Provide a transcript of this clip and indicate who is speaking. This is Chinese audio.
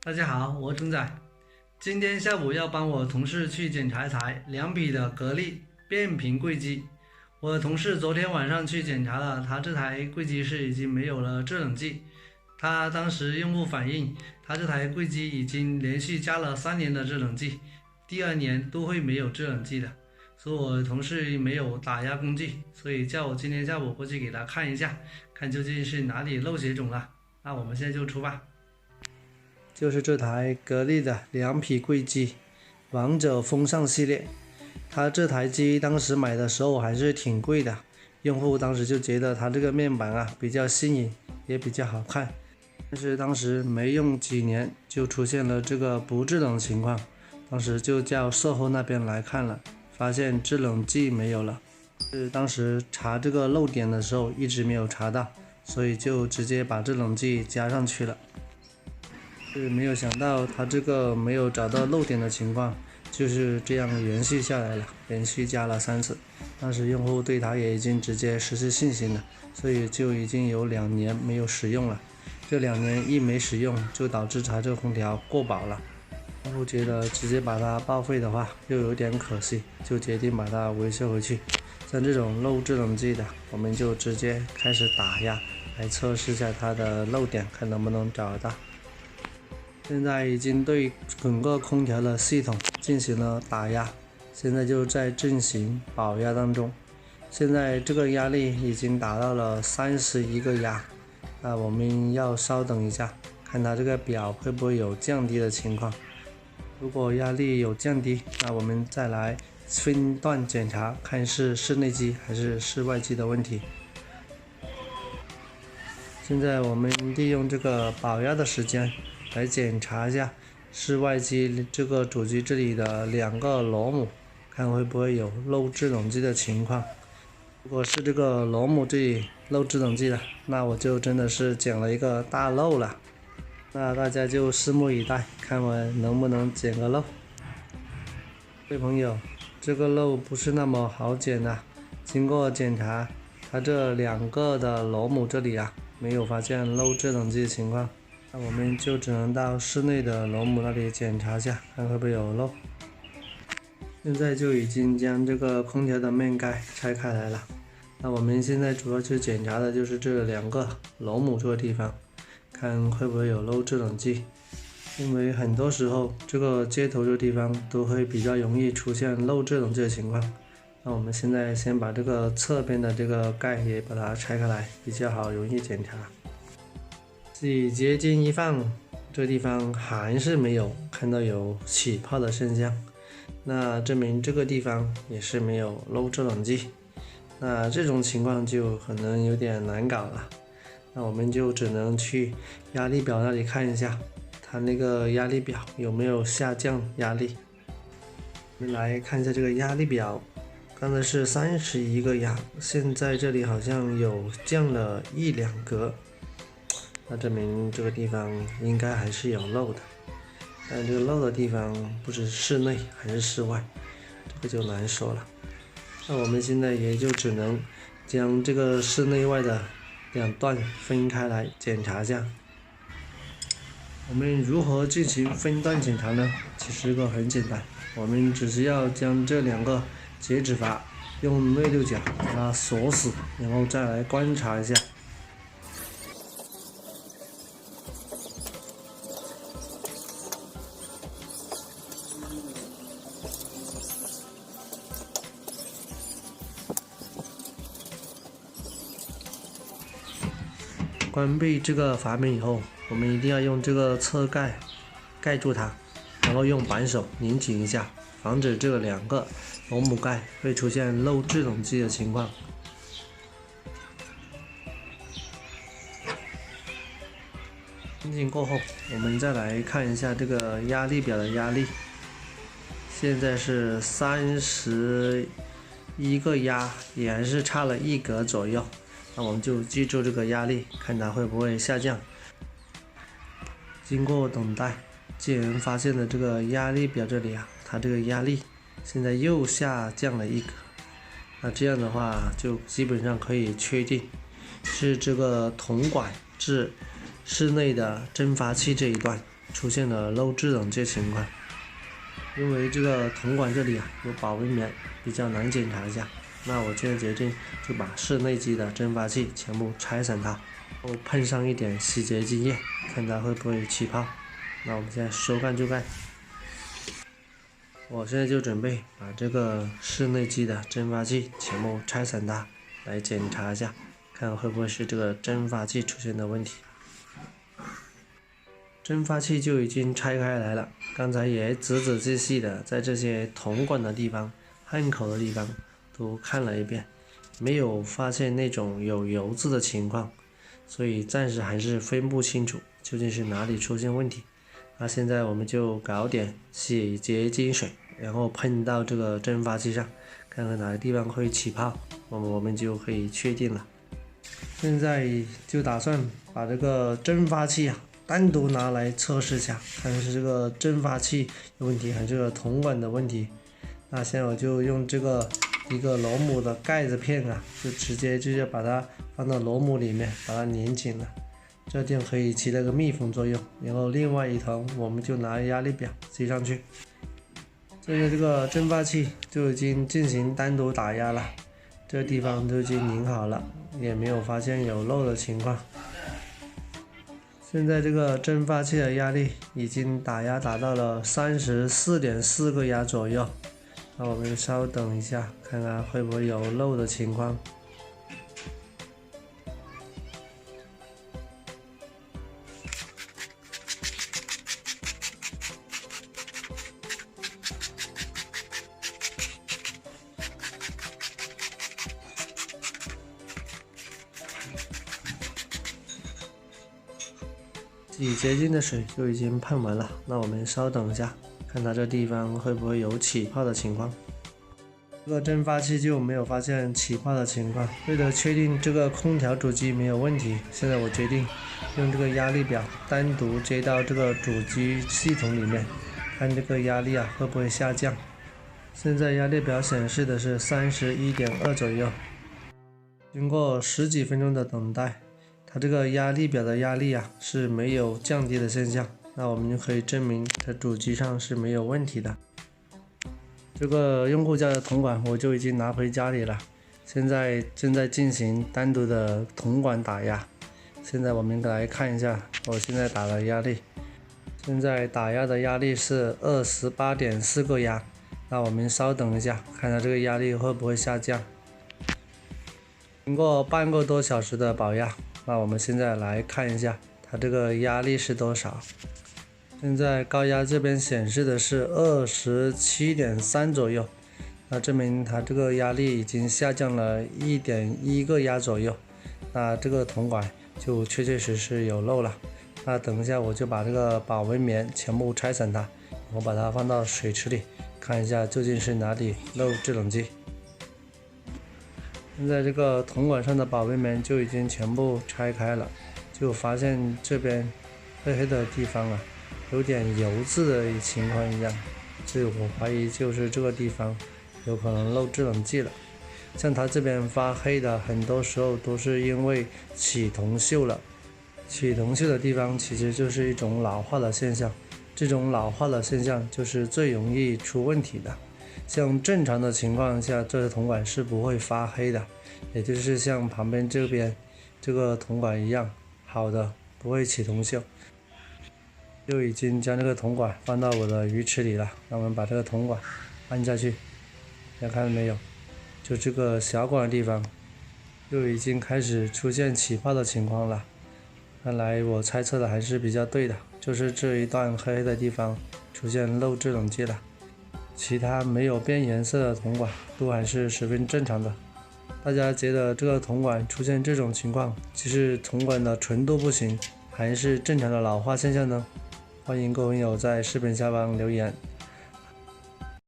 Speaker 1: 大家好，我钟仔。今天下午要帮我同事去检查一台2匹的格力变频柜机。我同事昨天晚上去检查了，他这台柜机是已经没有了制冷剂。他当时用户反映，他这台柜机已经连续加了3年的制冷剂，第2年都会没有制冷剂的。说我同事没有打压工具，所以叫我今天下午过去给他看一下，看究竟是哪里漏血肿了。那我们现在就出发。就是这台格力的2匹柜机，王者风尚系列。它这台机当时买的时候还是挺贵的，用户当时就觉得它这个面板比较新颖，也比较好看。但是当时没用几年就出现了这个不制冷情况，当时就叫售后那边来看了，发现制冷剂没有了。是当时查这个漏点的时候一直没有查到，所以就直接把制冷剂加上去了。是没有想到它这个没有找到漏点的情况就是这样延续下来了，连续加了3次。当时用户对它也已经直接失去信心了，所以就已经有2年没有使用了。这2年一没使用，就导致它这个空调过保了。用户觉得直接把它报废的话又有点可惜，就决定把它维修回去。像这种漏制冷剂的，我们就直接开始打压，来测试一下它的漏点，看能不能找得到。现在已经对整个空调的系统进行了打压，现在就在进行保压当中。现在这个压力已经达到了31个压，那我们要稍等一下，看它这个表会不会有降低的情况。如果压力有降低，那我们再来分段检查，看是室内机还是室外机的问题。现在我们利用这个保压的时间来检查一下室外机这个主机这里的2个螺母，看会不会有漏制冷剂的情况。如果是这个螺母这里漏制冷剂了，那我就真的是捡了一个大漏了。那大家就拭目以待，看我能不能捡个漏。各位朋友，这个漏不是那么好捡的。经过检查，它这2个的螺母这里没有发现漏制冷剂的情况。那我们就只能到室内的螺母那里检查一下，看会不会有漏。现在就已经将这个空调的面盖拆开来了。那我们现在主要去检查的就是这2个螺母这个地方，看会不会有漏制冷剂。因为很多时候这个接头这个地方都会比较容易出现漏制冷剂的情况。那我们现在先把这个侧边的这个盖也把它拆开来，比较好容易检查。洗洁精一放，这个地方还是没有看到有起泡的现象，那证明这个地方也是没有漏制冷剂。那这种情况就可能有点难搞了，那我们就只能去压力表那里看一下，它那个压力表有没有下降压力。我们来看一下这个压力表，刚才是31个压，现在这里好像有降了1-2格。那证明这个地方应该还是有漏的，但这个漏的地方不知室内还是室外，这个就难说了。那我们现在也就只能将这个室内外的2段分开来检查一下。我们如何进行分段检查呢？其实这个很简单，我们只是要将这2个截止阀用内六角把它锁死，然后再来观察一下。关闭这个阀门以后，我们一定要用这个侧盖盖住它，然后用扳手拧紧一下，防止这个2个螺母盖会出现漏制冷剂的情况。拧紧过后，我们再来看一下这个压力表的压力，现在是31个压，也还是差了1格左右。那我们就记住这个压力，看它会不会下降。经过等待，竟然发现了这个压力表这里它这个压力现在又下降了1格。那这样的话，就基本上可以确定是这个铜管至室内的蒸发器这一段出现了漏制冷却情况。因为这个铜管这里有保温棉，比较难检查一下，那我现在决定就把室内机的蒸发器全部拆散它，然后喷上一点洗洁精液，看它会不会起泡。那我们现在说干就干，我现在就准备把这个室内机的蒸发器全部拆散它，来检查一下，看会不会是这个蒸发器出现的问题。蒸发器就已经拆开来了，刚才也仔仔细细的在这些铜管的地方、焊口的地方都看了一遍，没有发现那种有油渍的情况，所以暂时还是分不清楚究竟是哪里出现问题。那现在我们就搞点洗洁精水，然后喷到这个蒸发器上，看看哪个地方会起泡，我们就可以确定了。现在就打算把这个蒸发器单独拿来测试一下，看是这个蒸发器有问题还是这个铜管的问题。那现在我就用这个一个螺母的盖子片就直接把它放到螺母里面，把它粘紧了，这样可以起那个密封作用。然后另外一头我们就拿压力表接上去，这个蒸发器就已经进行单独打压了，这个地方都已经拧好了，也没有发现有漏的情况。现在这个蒸发器的压力已经打压达到了34.4个压左右，那我们稍等一下，看看会不会有漏的情况。洗洁精的水就已经喷完了，那我们稍等一下，看它这地方会不会有起泡的情况。这个蒸发器就没有发现起泡的情况。为了确定这个空调主机没有问题，现在我决定用这个压力表单独接到这个主机系统里面，看这个压力会不会下降。现在压力表显示的是31.2左右。经过10几分钟的等待，它这个压力表的压力是没有降低的现象，那我们就可以证明它主机上是没有问题的。这个用户家的铜管我就已经拿回家里了，现在正在进行单独的铜管打压。现在我们来看一下我现在打的压力，现在打压的压力是28.4个压，那我们稍等一下，看它这个压力会不会下降。经过半个多小时的保压，那我们现在来看一下它这个压力是多少。现在高压这边显示的是27.3左右，那证明它这个压力已经下降了1.1个压左右，那这个铜管就确确实实有漏了。那等一下我就把这个保温棉全部拆散它，我把它放到水池里，看一下究竟是哪里漏制冷剂。现在这个铜管上的保温棉就已经全部拆开了，就发现这边黑黑的地方有点油渍的情况一样，所以我怀疑就是这个地方有可能漏制冷剂了。像它这边发黑的很多时候都是因为起铜锈了，起铜锈的地方其实就是一种老化的现象，这种老化的现象就是最容易出问题的。像正常的情况下，这个铜管是不会发黑的，也就是像旁边这边这个铜管一样，好的，不会起铜锈。就已经将这个铜管放到我的鱼池里了，那我们把这个铜管按下去，大家看到没有？就这个小管的地方就已经开始出现起泡的情况了。看来我猜测的还是比较对的，就是这一段黑黑的地方出现漏制冷剂了。其他没有变颜色的铜管都还是十分正常的。大家觉得这个铜管出现这种情况，其实铜管的纯度不行，还是正常的老化现象呢？欢迎各位朋友在视频下方留言，